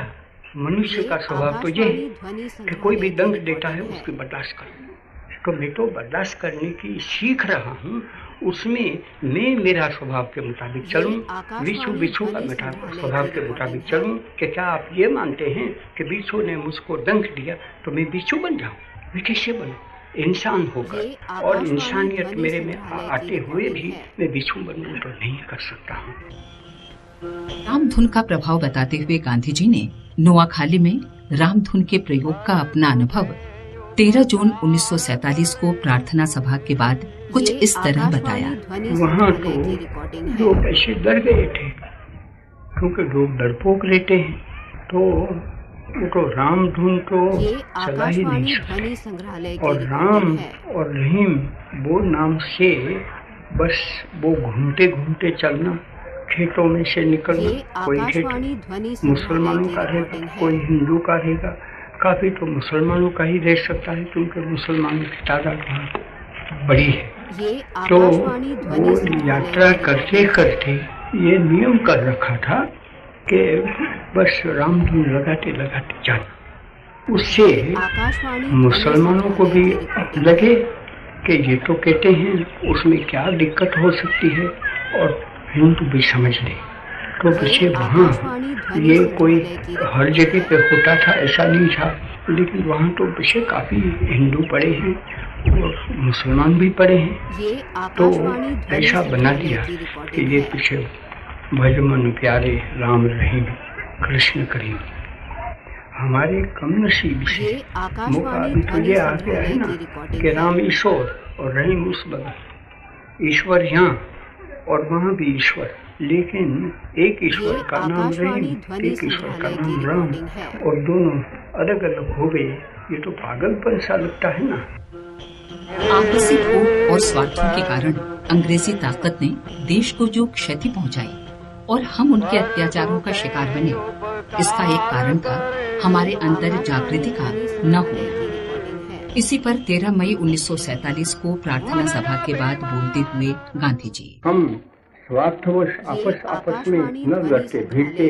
मनुष्य का स्वभाव तो ये है कि कोई भी दंड देता है उसकी बर्दाश्त करो। तो मैं तो बर्दाश्त करने की सीख रहा हूँ, उसमें मैं मेरा स्वभाव के मुताबिक चलूँ, बिच्छू का मेरा स्वभाव के मुताबिक चलूँ। कि क्या आप ये मानते हैं कि बिच्छू ने मुझको दंड दिया तो मैं बिच्छू बन जाऊँ? मैं कैसे बनूँ? इंसान होकर और इंसानियत मेरे में आते हुए भी मैं बिच्छू बनूँ तो नहीं कर सकता हूँ। रामधुन का प्रभाव बताते हुए गांधी जी ने नोआखाली में रामधुन के प्रयोग का अपना अनुभव 13 जून 1947 को प्रार्थना सभा के बाद कुछ इस तरह बताया। वहाँ तो लोग ऐसे डर गए थे, क्योंकि लोग डरपोक रहते हैं, तो वो तो रामधुन तो चला ही नहीं सकते। और राम और रहीम वो नाम से बस वो घूमते घूमते चलना, खेतों में से निकलना। कोई खेत मुसलमानों का रहेगा, कोई हिंदू का रहेगा, काफी तो मुसलमानों का ही रह सकता है, क्योंकि मुसलमानों की तादाद वहाँ बड़ी है। तो वो यात्रा करते करते ये नियम कर रखा था कि बस रामधुन लगाते लगाते जाना। उससे मुसलमानों को भी लगे कि ये तो कहते हैं, उसमें क्या दिक्कत हो सकती है, और हिंदू भी समझ ले। तो पीछे वहाँ ये कोई हर जगह पे होता था ऐसा नहीं था, लेकिन वहाँ तो पीछे काफी हिंदू पड़े हैं और मुसलमान भी पड़े हैं। तो ऐसा बना दिया कि ये पीछे भज मन प्यारे राम रहीम कृष्ण करीम। हमारे कम नसीब से मौका अभी तो ये आ गया है ना कि राम ईश्वर और रहीम उस बगल, ईश्वर यहाँ और वहाँ भी ईश्वर, लेकिन एक ईश्वर का नाम रहीम, एक ईश्वर का नाम राम, और दोनों अलग अलग हो गए। ये तो पागलपन सा लगता है ना। आपसी भूख और स्वार्थों के कारण अंग्रेजी ताकत ने देश को जो क्षति पहुंचाई और हम उनके अत्याचारों का शिकार बने, इसका एक कारण था हमारे अंदर जागृति का न होना। इसी पर 13 मई 1947 को प्रार्थना सभा के बाद बोलते हुए गांधी जी, हम स्वार्थवश आपस में न लड़ते भिड़ते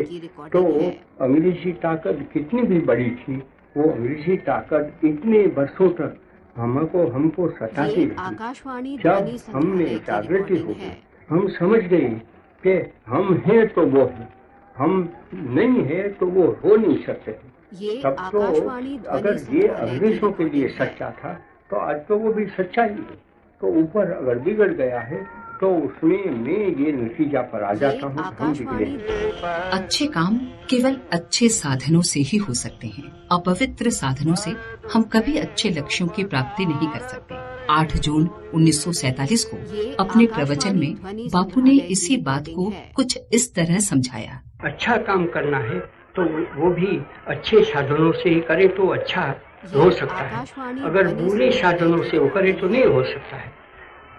तो अंग्रेजी ताकत कितनी भी बड़ी थी, वो अंग्रेजी ताकत इतने वर्षों तक हमको सताती रही। जब हमने जागृति हो गई, हम समझ गए कि हम हैं तो वो है, हम नहीं है तो वो हो नहीं सकते। तब तो अगर ये अंग्रेजों के लिए सच्चा था तो आज तो वो भी सच्चा ही है। तो ऊपर अगर बिगड़ गया है तो उसमें मैं ये नतीजा पर आ जाता हूँ, हम बिगड़े। अच्छे काम केवल अच्छे साधनों से ही हो सकते हैं। अपवित्र साधनों से हम कभी अच्छे लक्ष्यों की प्राप्ति नहीं कर सकते। 8 जून 1947 को अपने प्रवचन में बापू ने इसी बात को कुछ इस तरह समझाया। अच्छा काम करना है तो वो भी अच्छे साधनों से ही करे तो अच्छा हो सकता है, अगर बुरे साधनों से वो करे तो नहीं हो सकता है।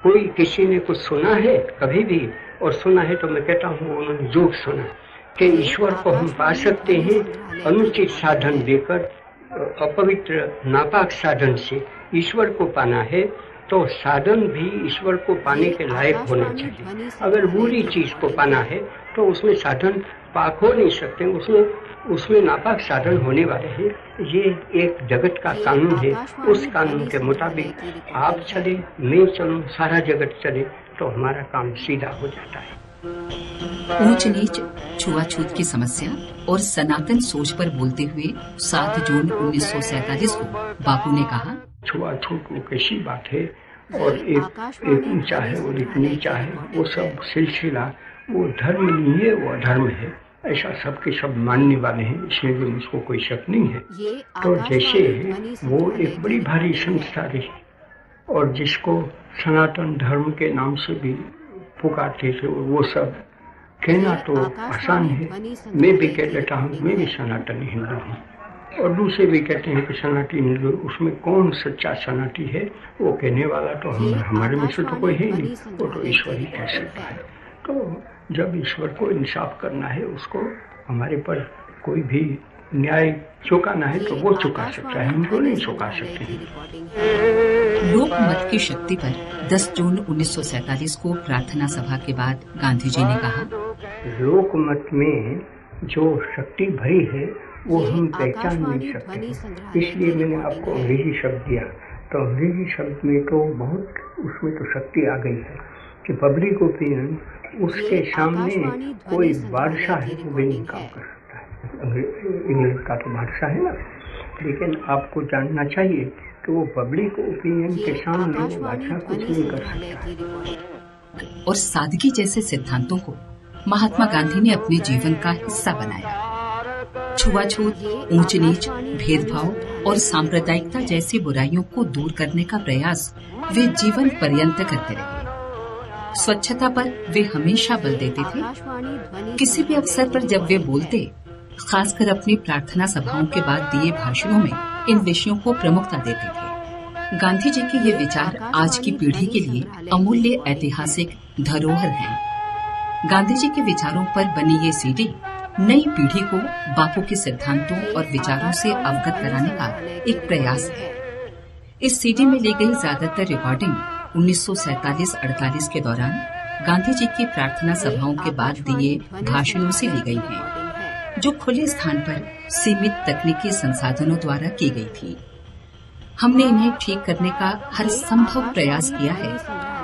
कोई किसी ने कुछ सुना है कभी भी, और सुना है तो मैं कहता हूँ उन्होंने झूठ सुना, कि ईश्वर को हम पा सकते हैं अनुचित साधन देकर, अपवित्र नापाक साधन से ईश्वर को पाना है तो साधन भी ईश्वर को पाने के लायक होना चाहिए। अगर बुरी चीज को पाना है तो उसमें साधन पाक हो नहीं सकते, उसमें नापाक साधन होने वाले हैं। ये एक जगत का कानून है, उस कानून के मुताबिक आप चले, मैं चलूं, सारा जगत चले तो हमारा काम सीधा हो जाता है। ऊंच नीच, छुआछूत की समस्या और सनातन सोच पर बोलते हुए 7 जून 1947 को बापू ने कहा, छुआछूत वो कैसी बात है, और एक ऊंचा है और एक नीचा है, वो सब सिलसिला वो धर्म नहीं है, वो अधर्म है, ऐसा सबके सब मानने वाले हैं, इसमें भी मुझको कोई शक नहीं है। तो जैसे वो एक बड़ी भारी संस्था रही और जिसको सनातन धर्म के नाम से भी पुकारते थे, वो सब कहना तो आसान है। मैं भी कह लेता हूँ मैं भी सनातनी हिंदू हूँ, और दूसरे भी कहते हैं कि सनातनी हिंदू, उसमें कौन सच्चा सनातनी है वो कहने वाला तो हमारे में से तो कोई है नहीं, वो तो ईश्वर ही कह सकता है। तो जब ईश्वर को इंसाफ करना है, उसको हमारे पर कोई भी न्याय चुकाना है तो वो चुका सकता है, हम तो नहीं चुका सकते। लोक मत की शक्ति पर 10 जून 1947 को प्रार्थना सभा के बाद गांधी जी ने कहा, लोक मत में जो शक्ति भरी है वो हम पहचान नहीं सकते, इसलिए मैंने आपको अंग्रेजी शब्द दिया। तो अंग्रेजी शब्द में तो बहुत उसमें तो शक्ति आ गई है कि पब्लिक ओपिनियन उसके सामने कोई बादशाह है वो भी नहीं काम कर सकता है। इंग्लैंड का तो बादशाह है ना, लेकिन आपको जानना चाहिए कि वो पब्लिक ओपिनियन के सामने बादशाह कुछ नहीं कर सकता। और सादगी जैसे सिद्धांतों को महात्मा गांधी ने अपने जीवन का हिस्सा बनाया। छुआछूत, ऊंच नीच, भेदभाव और सांप्रदायिकता जैसी बुराइयों को दूर करने का प्रयास वे जीवन पर्यंत करते रहे। स्वच्छता पर वे हमेशा बल देते थे। किसी भी अवसर पर जब वे बोलते, खासकर अपनी प्रार्थना सभाओं के बाद दिए भाषणों में इन विषयों को प्रमुखता देते थे। गांधी जी के ये विचार आज की पीढ़ी के लिए अमूल्य ऐतिहासिक धरोहर हैं। गांधी जी के विचारों पर बनी ये सीडी नई पीढ़ी को बापू के सिद्धांतों और विचारों से अवगत कराने का एक प्रयास है। इस सीडी में ली गई ज्यादातर रिकॉर्डिंग 1947-48 के दौरान गांधी जी की प्रार्थना सभाओं के बाद दिए भाषणों से ली गई हैं, जो खुले स्थान पर सीमित तकनीकी संसाधनों द्वारा की गई थी। हमने इन्हें ठीक करने का हर संभव प्रयास किया है,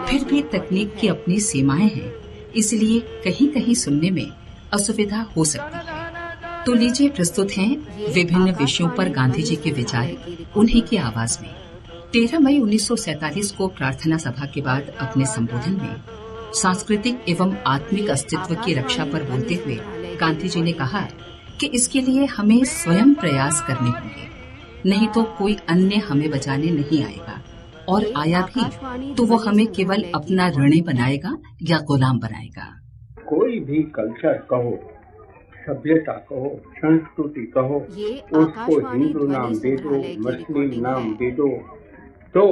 फिर भी तकनीक की अपनी सीमाएं हैं, इसलिए कहीं कहीं सुनने में असुविधा हो सकती है। तो लीजिए प्रस्तुत हैं विभिन्न विषयों पर गांधी जी के विचार उन्हीं की आवाज में। 13 मई 1947 को प्रार्थना सभा के बाद अपने संबोधन में सांस्कृतिक एवं आत्मिक अस्तित्व की रक्षा पर बोलते हुए गांधी जी ने कहा कि इसके लिए हमें स्वयं प्रयास करने होंगे, नहीं तो कोई अन्य हमें बचाने नहीं आएगा, और आया भी तो वो हमें केवल अपना ऋणी बनाएगा या गुलाम बनाएगा। कोई भी कल्चर कहो, सभ्यता कहो, संस्कृति कहो, उसको हिंदू नाम दे दो, मुस्लिम नाम दे दो, तो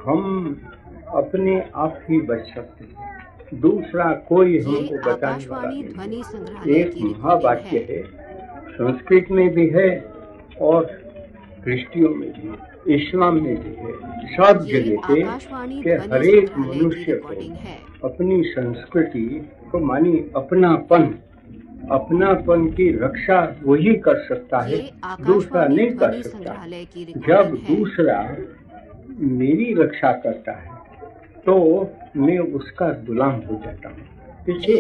हम अपने आप ही बच सकते हैं। दूसरा कोई हमको बचाने वाला नहीं। एक महावाक्य है, संस्कृत में भी है और क्रिश्चियों में भी है, इस्लाम में भी है, सब जगह पे कि हर एक मनुष्य को अपनी संस्कृति को मानी अपनापन की रक्षा वही कर सकता है, दूसरा नहीं कर सकता। जब दूसरा मेरी रक्षा करता है तो मैं उसका गुलाम हो जाता हूँ। पीछे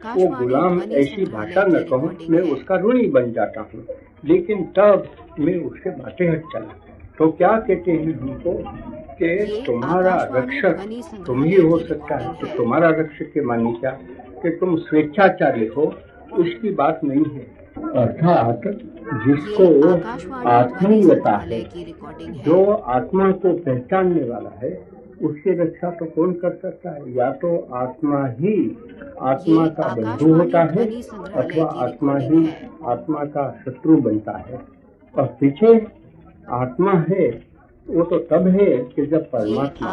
वो गुलाम ऐसी भाषा न कहूँ, मैं उसका ऋणी बन जाता हूँ, लेकिन तब मैं उससे बातें हट चला। तो क्या कहते हैं हमको कि तुम्हारा रक्षक तुम ही हो सकता है, तो तुम्हारा रक्षक के मानी क्या कि तुम स्वेच्छाचारी हो, उसकी बात नहीं है। अर्थात जिसको आत्मीयता है, जो आत्मा को पहचानने वाला है, उसकी रक्षा तो कौन कर सकता है? या तो आत्मा ही आत्मा का बंधु होता है अथवा आत्मा ही आत्मा का शत्रु बनता है। और पीछे आत्मा है वो तो तब है कि जब परमात्मा